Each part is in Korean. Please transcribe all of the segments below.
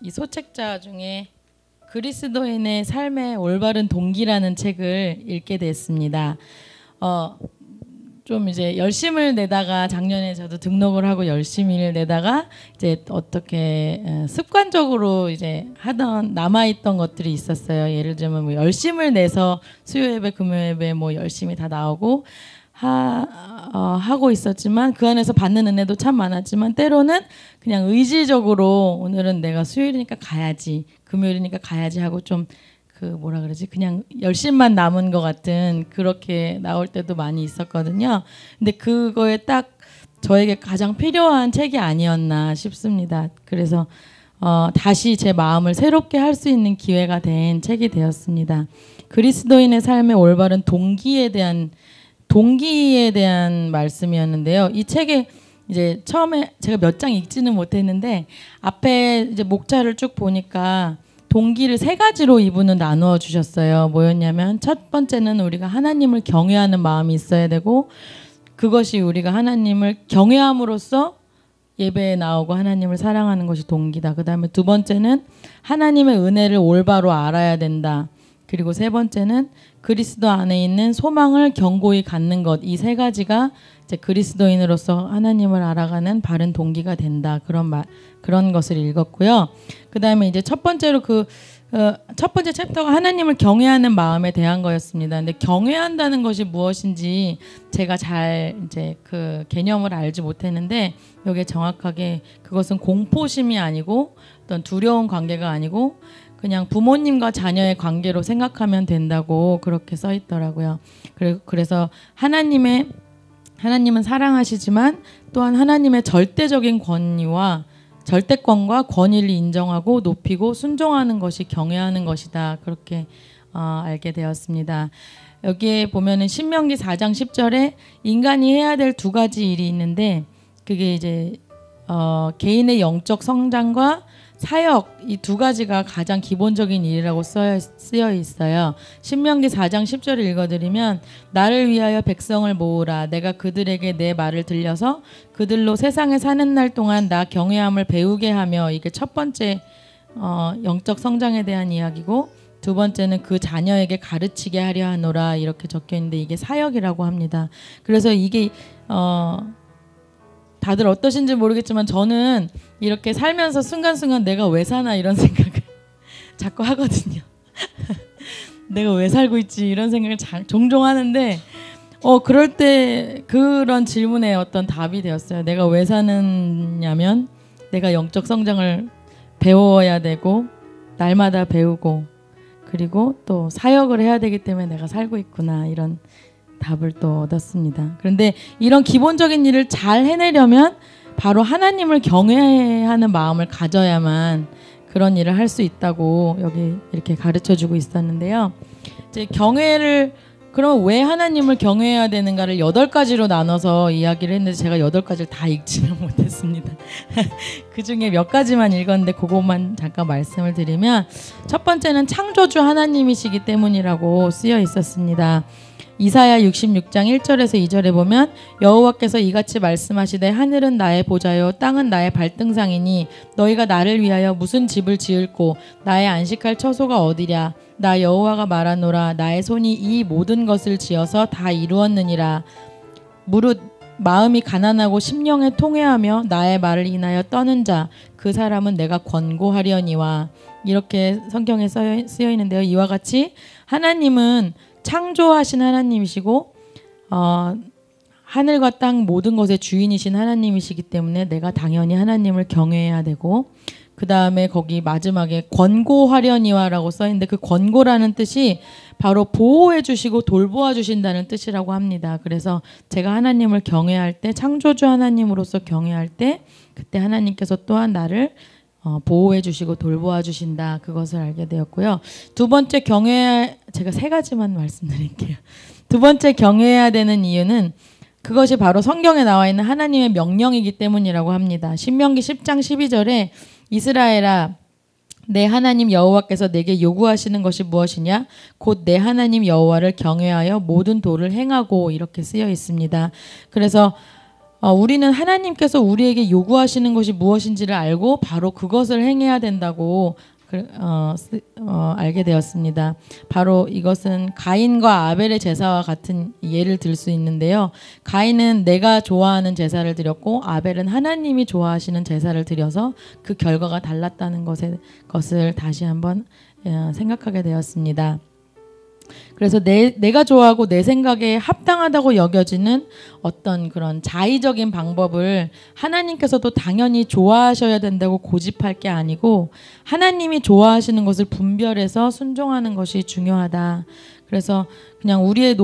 이 소책자 중에 그리스도인의 삶의 올바른 동기라는 책을 읽게 됐습니다. 좀 이제 열심을 내다가 작년에 저도 등록을 하고 열심히를 내다가 이제 어떻게 습관적으로 이제 하던 남아있던 것들이 있었어요. 예를 들면 뭐 열심을 내서 수요 예배, 금요 예배 뭐 열심히 다 나오고 하고 있었지만 그 안에서 받는 은혜도 참 많았지만 때로는 그냥 의지적으로 오늘은 내가 수요일이니까 가야지, 금요일이니까 가야지 하고 좀 뭐라 그러지? 그냥 열심만 남은 것 같은 그렇게 나올 때도 많이 있었거든요. 근데 그거에 딱 저에게 가장 필요한 책이 아니었나 싶습니다. 그래서 다시 제 마음을 새롭게 할 수 있는 기회가 된 책이 되었습니다. 그리스도인의 삶의 올바른 동기에 대한 말씀이었는데요. 이 책에 이제 처음에 제가 몇 장 읽지는 못했는데 앞에 이제 목차를 쭉 보니까 동기를 세 가지로 이분은 나누어 주셨어요. 뭐였냐면 첫 번째는 우리가 하나님을 경외하는 마음이 있어야 되고 그것이 우리가 하나님을 경외함으로써 예배에 나오고 하나님을 사랑하는 것이 동기다. 그 다음에 두 번째는 하나님의 은혜를 올바로 알아야 된다. 그리고 세 번째는 그리스도 안에 있는 소망을 견고히 갖는 것. 이 세 가지가 이제 그리스도인으로서 하나님을 알아가는 바른 동기가 된다. 그런 것을 읽었고요. 그 다음에 이제 첫 번째로 첫 번째 챕터가 하나님을 경외하는 마음에 대한 거였습니다. 근데 경외한다는 것이 무엇인지 제가 잘 이제 그 개념을 알지 못했는데 여기에 정확하게 그것은 공포심이 아니고 어떤 두려운 관계가 아니고 그냥 부모님과 자녀의 관계로 생각하면 된다고 그렇게 써 있더라고요. 그래서 하나님은 사랑하시지만 또한 하나님의 절대적인 절대권과 권위를 인정하고 높이고 순종하는 것이 경외하는 것이다. 그렇게 알게 되었습니다. 여기에 보면은 신명기 4장 10절에 인간이 해야 될 두 가지 일이 있는데 그게 이제 개인의 영적 성장과 사역 이 두 가지가 가장 기본적인 일이라고 쓰여 있어요. 신명기 4장 10절을 읽어드리면 나를 위하여 백성을 모으라. 내가 그들에게 내 말을 들려서 그들로 세상에 사는 날 동안 나 경외함을 배우게 하며 이게 첫 번째 영적 성장에 대한 이야기고 두 번째는 그 자녀에게 가르치게 하려 하노라 이렇게 적혀 있는데 이게 사역이라고 합니다. 그래서 이게 다들 어떠신지 모르겠지만 저는 이렇게 살면서 순간순간 내가 왜 사나 이런 생각을 자꾸 하거든요. 내가 왜 살고 있지 이런 생각을 종종 하는데 그럴 때 그런 질문에 어떤 답이 되었어요. 내가 왜 사느냐면 내가 영적 성장을 배워야 되고 날마다 배우고 그리고 또 사역을 해야 되기 때문에 내가 살고 있구나 이런 답을 또 얻었습니다. 그런데 이런 기본적인 일을 잘 해내려면 바로 하나님을 경외하는 마음을 가져야만 그런 일을 할 수 있다고 여기 이렇게 가르쳐주고 있었는데요. 이제 그러면 왜 하나님을 경외해야 되는가를 8가지로 나눠서 이야기를 했는데 제가 8가지를 다 읽지는 못했습니다. 그 중에 몇 가지만 읽었는데 그것만 잠깐 말씀을 드리면 첫 번째는 창조주 하나님이시기 때문이라고 쓰여 있었습니다. 이사야 66장 1절에서 2절에 보면 여호와께서 이같이 말씀하시되 하늘은 나의 보좌요 땅은 나의 발등상이니 너희가 나를 위하여 무슨 집을 지을꼬 나의 안식할 처소가 어디랴 나 여호와가 말하노라 나의 손이 이 모든 것을 지어서 다 이루었느니라 무릇 마음이 가난하고 심령에 통회하며 나의 말을 인하여 떠는 자 그 사람은 내가 권고하려니와 이렇게 성경에 쓰여 있는데요. 이와 같이 하나님은 창조하신 하나님이시고 하늘과 땅 모든 것의 주인이신 하나님이시기 때문에 내가 당연히 하나님을 경외해야 되고 그 다음에 거기 마지막에 권고하려니와라고 써있는데 그 권고라는 뜻이 바로 보호해 주시고 돌보아 주신다는 뜻이라고 합니다. 그래서 제가 하나님을 경외할 때 창조주 하나님으로서 경외할 때 그때 하나님께서 또한 나를 보호해 주시고 돌보아 주신다. 그것을 알게 되었고요. 두 번째 제가 3가지만 말씀드릴게요. 두 번째 경외해야 되는 이유는 그것이 바로 성경에 나와 있는 하나님의 명령이기 때문이라고 합니다. 신명기 10장 12절에 이스라엘아 내 하나님 여호와께서 내게 요구하시는 것이 무엇이냐 곧 내 하나님 여호와를 경외하여 모든 도를 행하고 이렇게 쓰여 있습니다. 그래서 우리는 하나님께서 우리에게 요구하시는 것이 무엇인지를 알고 바로 그것을 행해야 된다고 알게 되었습니다. 바로 이것은 가인과 아벨의 제사와 같은 예를 들 수 있는데요. 가인은 내가 좋아하는 제사를 드렸고 아벨은 하나님이 좋아하시는 제사를 드려서 그 결과가 달랐다는 것을 다시 한번 생각하게 되었습니다. 그래서 내가 좋아하고 내 생각에 합당하다고 여겨지는 어떤 그런 자의적인 방법을 하나님께서도 당연히 좋아하셔야 된다고 고집할 게 아니고 하나님이 좋아하시는 것을 분별해서 순종하는 것이 중요하다. 그래서 그냥 우리의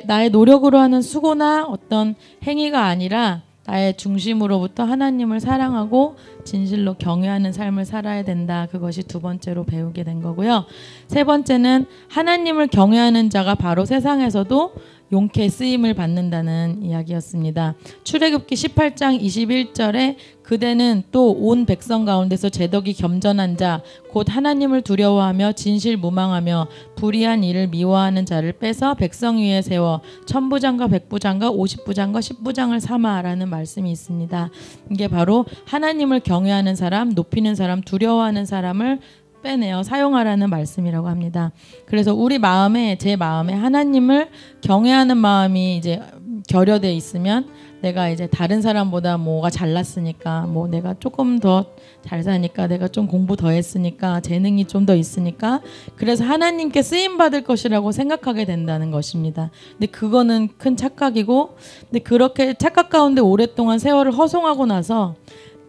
나의 노력으로 하는 수고나 어떤 행위가 아니라 나의 중심으로부터 하나님을 사랑하고 진실로 경외하는 삶을 살아야 된다. 그것이 두 번째로 배우게 된 거고요. 세 번째는 하나님을 경외하는 자가 바로 세상에서도 용케 쓰임을 받는다는 이야기였습니다. 출애굽기 18장 21절에 그대는 또 온 백성 가운데서 제덕이 겸전한 자 곧 하나님을 두려워하며 진실무망하며 불의한 일을 미워하는 자를 빼서 백성 위에 세워 천부장과 백부장과 50부장과 10부장을 삼아라는 말씀이 있습니다. 이게 바로 하나님을 경외하는 사람, 높이는 사람, 두려워하는 사람을 빼내어 사용하라는 말씀이라고 합니다. 그래서 우리 마음에, 제 마음에 하나님을 경외하는 마음이 이제 결여되어 있으면 내가 이제 다른 사람보다 뭐가 잘났으니까, 뭐 내가 조금 더 잘 사니까, 내가 좀 공부 더 했으니까, 재능이 좀 더 있으니까, 그래서 하나님께 쓰임 받을 것이라고 생각하게 된다는 것입니다. 근데 그거는 큰 착각이고, 근데 그렇게 착각 가운데 오랫동안 세월을 허송하고 나서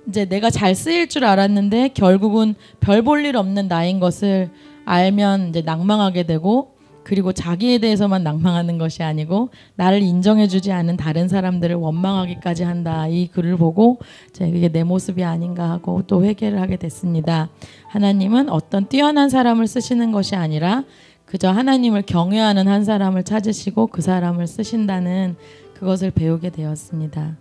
이제 내가 잘 쓰일 줄 알았는데 결국은 별 볼 일 없는 나인 것을 알면 이제 낭망하게 되고, 그리고 자기에 대해서만 낭망하는 것이 아니고 나를 인정해주지 않은 다른 사람들을 원망하기까지 한다. 이 글을 보고 이게 내 모습이 아닌가 하고 또 회개를 하게 됐습니다. 하나님은 어떤 뛰어난 사람을 쓰시는 것이 아니라 그저 하나님을 경외하는 한 사람을 찾으시고 그 사람을 쓰신다는 그것을 배우게 되었습니다.